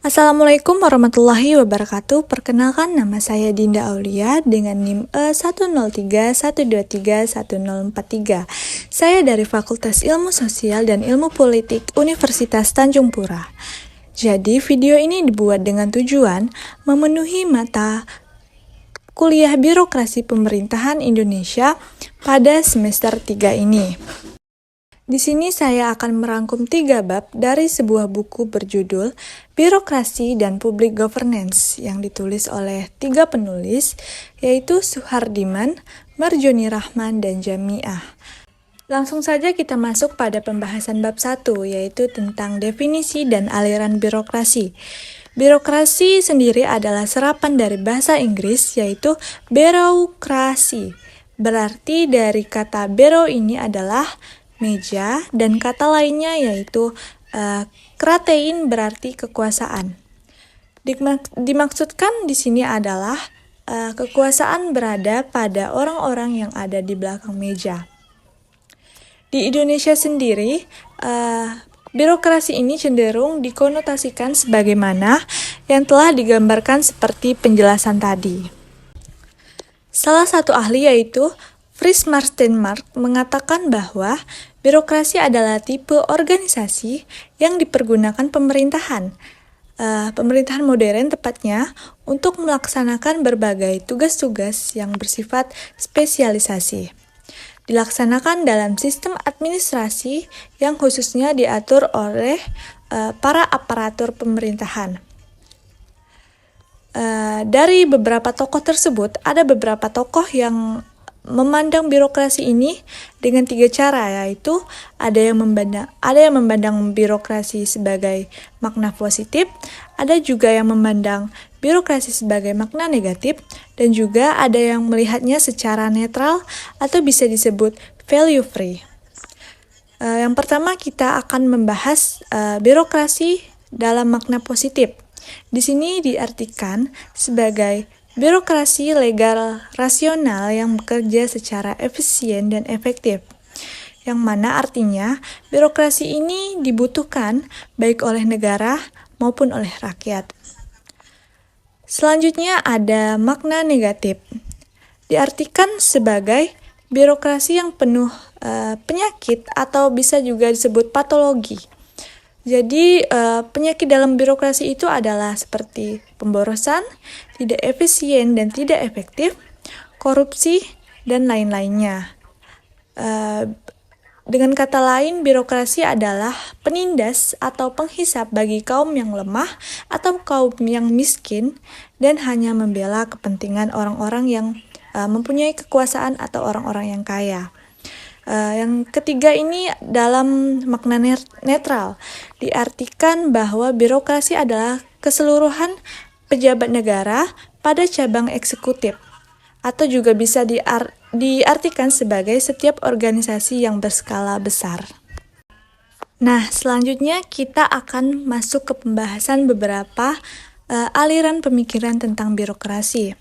Assalamualaikum warahmatullahi wabarakatuh. Perkenalkan, nama saya Dinda Aulia dengan NIM E103123104 Saya dari Fakultas Ilmu Sosial dan Ilmu Politik Universitas Tanjung Pura. Jadi, video ini dibuat dengan tujuan memenuhi mata kuliah Birokrasi Pemerintahan Indonesia pada semester 3 ini. Di sini saya akan merangkum 3 bab dari sebuah buku berjudul Birokrasi dan Public Governance yang ditulis oleh 3 penulis, yaitu Suhardiman, Marjoni Rahman, dan Jamiah. Langsung saja kita masuk pada pembahasan bab 1, yaitu tentang definisi dan aliran birokrasi. Birokrasi sendiri adalah serapan dari bahasa Inggris, yaitu bureaucracy. Berarti dari kata bureau ini adalah meja, dan kata lainnya yaitu kratein berarti kekuasaan. Dimaksudkan di sini adalah kekuasaan berada pada orang-orang yang ada di belakang meja. Di Indonesia sendiri, birokrasi ini cenderung dikonotasikan sebagaimana yang telah digambarkan seperti penjelasan tadi. Salah satu ahli yaitu Fries Marstenmark mengatakan bahwa birokrasi adalah tipe organisasi yang dipergunakan pemerintahan modern tepatnya, untuk melaksanakan berbagai tugas-tugas yang bersifat spesialisasi. Dilaksanakan dalam sistem administrasi yang khususnya diatur oleh para aparatur pemerintahan. Dari beberapa tokoh tersebut, ada beberapa tokoh yang memandang birokrasi ini dengan 3 cara, yaitu ada yang memandang birokrasi sebagai makna positif, ada juga yang memandang birokrasi sebagai makna negatif, dan juga ada yang melihatnya secara netral atau bisa disebut value free. Yang pertama kita akan membahas birokrasi dalam makna positif. Di sini diartikan sebagai birokrasi legal rasional yang bekerja secara efisien dan efektif, yang mana artinya birokrasi ini dibutuhkan baik oleh negara maupun oleh rakyat. Selanjutnya ada makna negatif. Diartikan sebagai birokrasi yang penuh penyakit atau bisa juga disebut patologi. Jadi penyakit dalam birokrasi itu adalah seperti pemborosan, tidak efisien dan tidak efektif, korupsi, dan lain-lainnya. Dengan kata lain, birokrasi adalah penindas atau penghisap bagi kaum yang lemah atau kaum yang miskin dan hanya membela kepentingan orang-orang yang mempunyai kekuasaan atau orang-orang yang kaya. Yang ketiga ini dalam makna netral, diartikan bahwa birokrasi adalah keseluruhan pejabat negara pada cabang eksekutif, atau juga bisa diartikan sebagai setiap organisasi yang berskala besar. Nah, selanjutnya kita akan masuk ke pembahasan beberapa aliran pemikiran tentang birokrasi.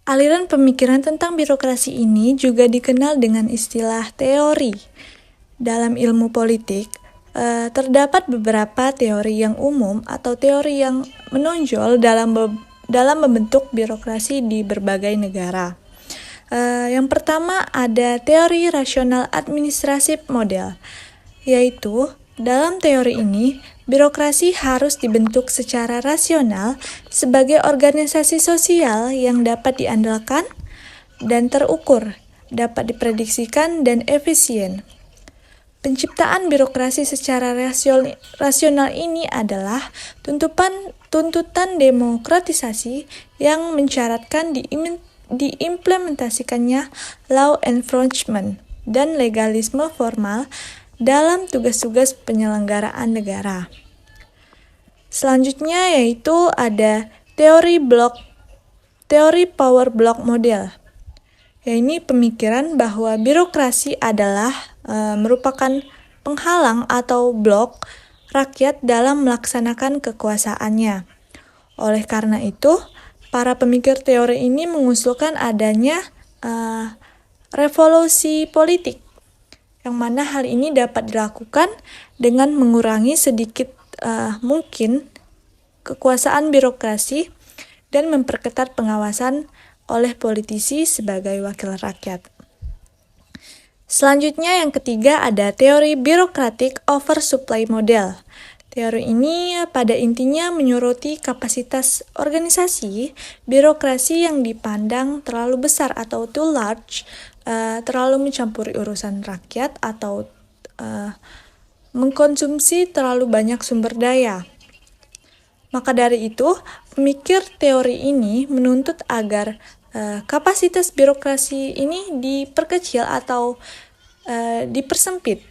Aliran pemikiran tentang birokrasi ini juga dikenal dengan istilah teori. Dalam ilmu politik, terdapat beberapa teori yang umum atau teori yang menonjol dalam membentuk birokrasi di berbagai negara. Yang pertama ada teori rasional administratif model, yaitu dalam teori ini, birokrasi harus dibentuk secara rasional sebagai organisasi sosial yang dapat diandalkan dan terukur, dapat diprediksikan dan efisien. Penciptaan birokrasi secara rasional ini adalah tuntutan demokratisasi yang mensyaratkan diimplementasikannya law enforcement dan legalisme formal dalam tugas-tugas penyelenggaraan negara. Selanjutnya yaitu ada teori power block model. Ini pemikiran bahwa birokrasi adalah merupakan penghalang atau blok rakyat dalam melaksanakan kekuasaannya. Oleh karena itu, para pemikir teori ini mengusulkan adanya revolusi politik, yang mana hal ini dapat dilakukan dengan mengurangi sedikit mungkin kekuasaan birokrasi dan memperketat pengawasan oleh politisi sebagai wakil rakyat. Selanjutnya yang ketiga ada teori Bureaucratic Oversupply Model. Teori ini pada intinya menyoroti kapasitas organisasi birokrasi yang dipandang terlalu besar atau too large, terlalu mencampuri urusan rakyat atau mengkonsumsi terlalu banyak sumber daya. Maka dari itu, pemikir teori ini menuntut agar kapasitas birokrasi ini diperkecil atau dipersempit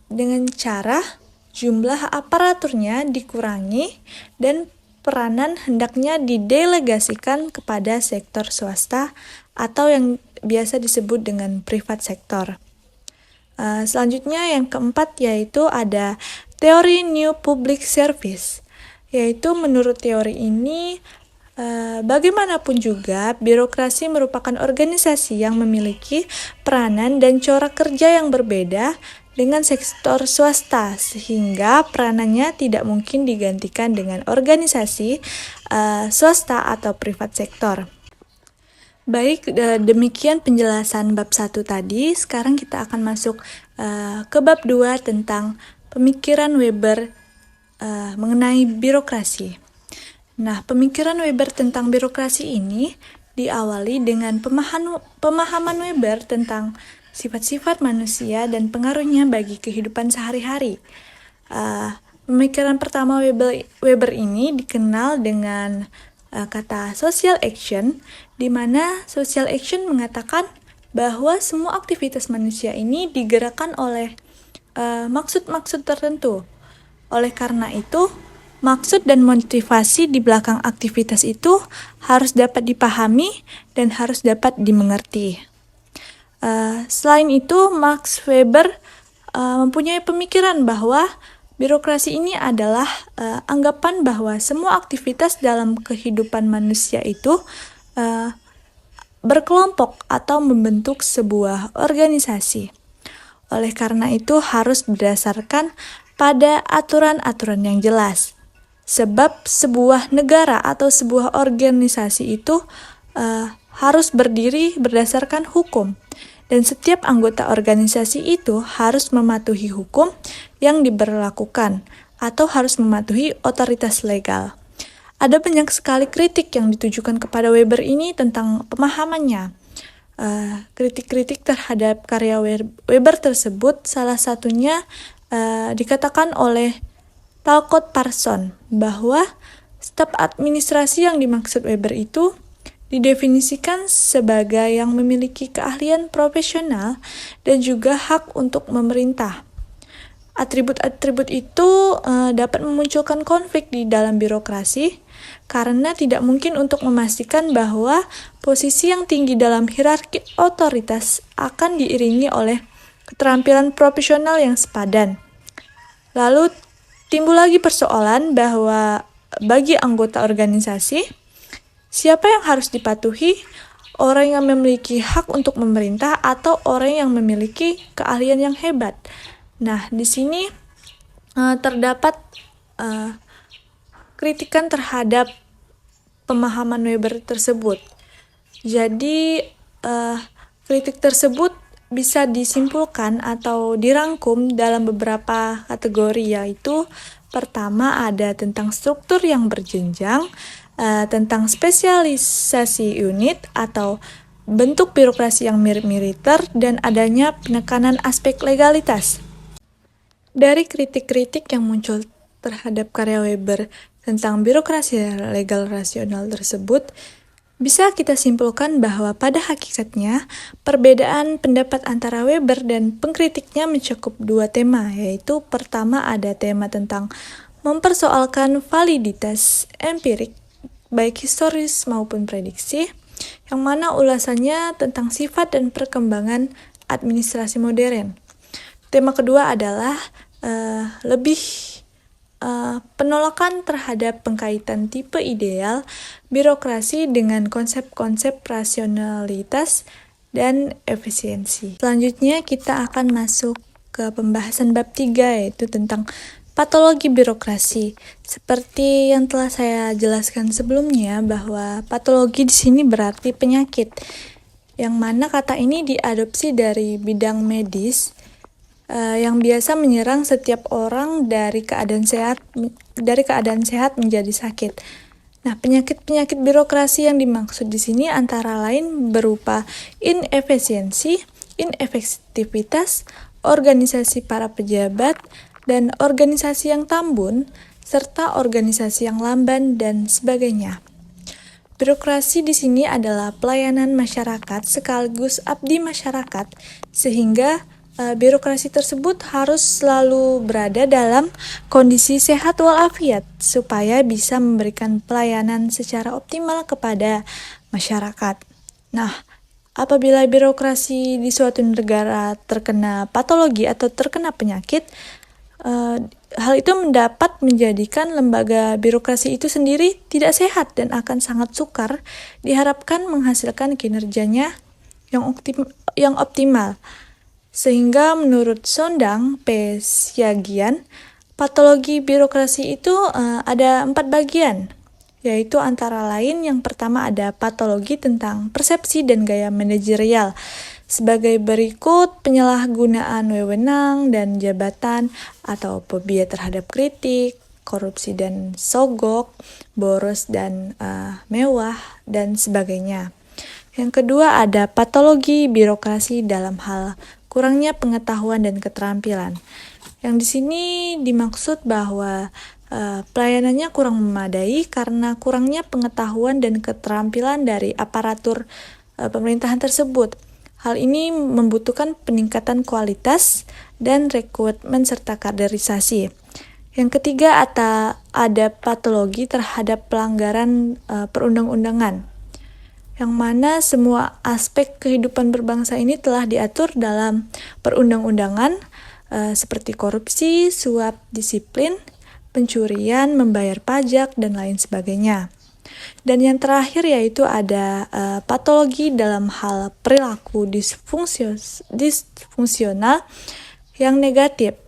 dengan cara jumlah aparaturnya dikurangi dan peranan hendaknya didelegasikan kepada sektor swasta atau yang biasa disebut dengan private sector. Selanjutnya yang keempat yaitu ada teori New Public Service, yaitu menurut teori ini bagaimanapun juga birokrasi merupakan organisasi yang memiliki peranan dan corak kerja yang berbeda dengan sektor swasta, sehingga peranannya tidak mungkin digantikan dengan organisasi swasta atau private sector. Baik, demikian penjelasan bab 1 tadi. Sekarang kita akan masuk ke bab 2 tentang pemikiran Weber mengenai birokrasi. Nah, pemikiran Weber tentang birokrasi ini diawali dengan pemahaman Weber tentang sifat-sifat manusia dan pengaruhnya bagi kehidupan sehari-hari. Pemikiran pertama Weber ini dikenal dengan kata social action, di mana social action mengatakan bahwa semua aktivitas manusia ini digerakkan oleh maksud-maksud tertentu. Oleh karena itu, maksud dan motivasi di belakang aktivitas itu harus dapat dipahami dan harus dapat dimengerti. Selain itu, Max Weber mempunyai pemikiran bahwa birokrasi ini adalah anggapan bahwa semua aktivitas dalam kehidupan manusia itu berkelompok atau membentuk sebuah organisasi. Oleh karena itu harus berdasarkan pada aturan-aturan yang jelas. Sebab sebuah negara atau sebuah organisasi itu harus berdiri berdasarkan hukum. Dan setiap anggota organisasi itu harus mematuhi hukum yang diberlakukan atau harus mematuhi otoritas legal. Ada banyak sekali kritik yang ditujukan kepada Weber ini tentang pemahamannya. Kritik-kritik terhadap karya Weber tersebut salah satunya dikatakan oleh Talcott Parsons bahwa staf administrasi yang dimaksud Weber itu didefinisikan sebagai yang memiliki keahlian profesional dan juga hak untuk memerintah. Atribut-atribut itu dapat memunculkan konflik di dalam birokrasi karena tidak mungkin untuk memastikan bahwa posisi yang tinggi dalam hierarki otoritas akan diiringi oleh keterampilan profesional yang sepadan. Lalu timbul lagi persoalan bahwa bagi anggota organisasi, siapa yang harus dipatuhi? Orang yang memiliki hak untuk memerintah atau orang yang memiliki keahlian yang hebat? Nah, di sini terdapat kritikan terhadap pemahaman Weber tersebut. Jadi, kritik tersebut bisa disimpulkan atau dirangkum dalam beberapa kategori, yaitu pertama ada tentang struktur yang berjenjang, tentang spesialisasi unit atau bentuk birokrasi yang mirip militer, dan adanya penekanan aspek legalitas. Dari kritik-kritik yang muncul terhadap karya Weber tentang birokrasi legal rasional tersebut, bisa kita simpulkan bahwa pada hakikatnya perbedaan pendapat antara Weber dan pengkritiknya mencakup dua tema, yaitu pertama ada tema tentang mempersoalkan validitas empirik baik historis maupun prediksi, yang mana ulasannya tentang sifat dan perkembangan administrasi modern. Tema kedua adalah lebih penolakan terhadap pengkaitan tipe ideal birokrasi dengan konsep-konsep rasionalitas dan efisiensi. Selanjutnya kita akan masuk ke pembahasan bab 3, yaitu tentang patologi birokrasi. Seperti yang telah saya jelaskan sebelumnya, bahwa patologi di sini berarti penyakit, yang mana kata ini diadopsi dari bidang medis yang biasa menyerang setiap orang dari keadaan sehat menjadi sakit. Nah, penyakit-penyakit birokrasi yang dimaksud di sini antara lain berupa inefisiensi, inefektivitas, organisasi para pejabat, dan organisasi yang tambun, serta organisasi yang lamban, dan sebagainya. Birokrasi di sini adalah pelayanan masyarakat sekaligus abdi masyarakat, sehingga birokrasi tersebut harus selalu berada dalam kondisi sehat walafiat supaya bisa memberikan pelayanan secara optimal kepada masyarakat. Nah, apabila birokrasi di suatu negara terkena patologi atau terkena penyakit, hal itu dapat menjadikan lembaga birokrasi itu sendiri tidak sehat dan akan sangat sukar, diharapkan menghasilkan kinerjanya yang optimal. Sehingga menurut Sondang P. Siagian, patologi birokrasi itu ada 4 bagian, yaitu antara lain yang pertama ada patologi tentang persepsi dan gaya manajerial. Sebagai berikut: penyalahgunaan wewenang dan jabatan atau fobia terhadap kritik, korupsi dan sogok, boros dan mewah, dan sebagainya. Yang kedua ada patologi birokrasi dalam hal kurangnya pengetahuan dan keterampilan. Yang di sini dimaksud bahwa pelayanannya kurang memadai karena kurangnya pengetahuan dan keterampilan dari aparatur pemerintahan tersebut. Hal ini membutuhkan peningkatan kualitas dan rekrutmen serta kaderisasi. Yang ketiga ada patologi terhadap pelanggaran perundang-undangan, yang mana semua aspek kehidupan berbangsa ini telah diatur dalam perundang-undangan, seperti korupsi, suap disiplin, pencurian, membayar pajak, dan lain sebagainya. Dan yang terakhir yaitu ada patologi dalam hal perilaku disfungsional yang negatif.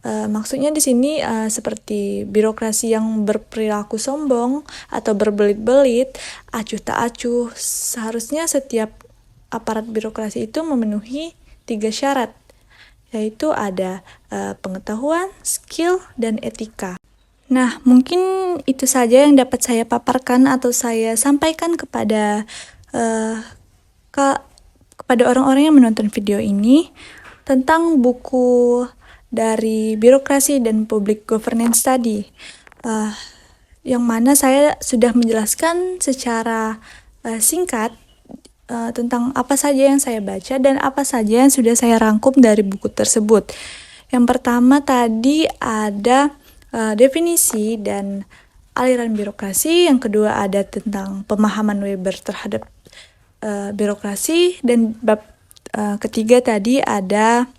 Maksudnya di sini seperti birokrasi yang berperilaku sombong atau berbelit-belit, acuh tak acuh. Seharusnya setiap aparat birokrasi itu memenuhi 3 syarat, yaitu ada pengetahuan, skill, dan etika. Nah, mungkin itu saja yang dapat saya paparkan atau saya sampaikan kepada orang-orang yang menonton video ini tentang buku dari birokrasi dan public governance tadi, yang mana saya sudah menjelaskan secara singkat tentang apa saja yang saya baca dan apa saja yang sudah saya rangkum dari buku tersebut. Yang pertama tadi ada definisi dan aliran birokrasi, yang kedua ada tentang pemahaman Weber terhadap birokrasi, dan bab ketiga tadi ada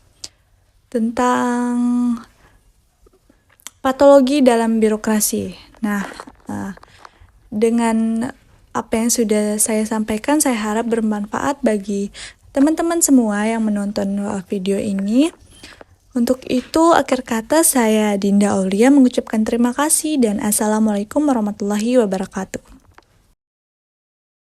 tentang patologi dalam birokrasi. Nah, dengan apa yang sudah saya sampaikan, saya harap bermanfaat bagi teman-teman semua yang menonton video ini. Untuk itu, akhir kata saya Dinda Aulia mengucapkan terima kasih dan Assalamualaikum warahmatullahi wabarakatuh.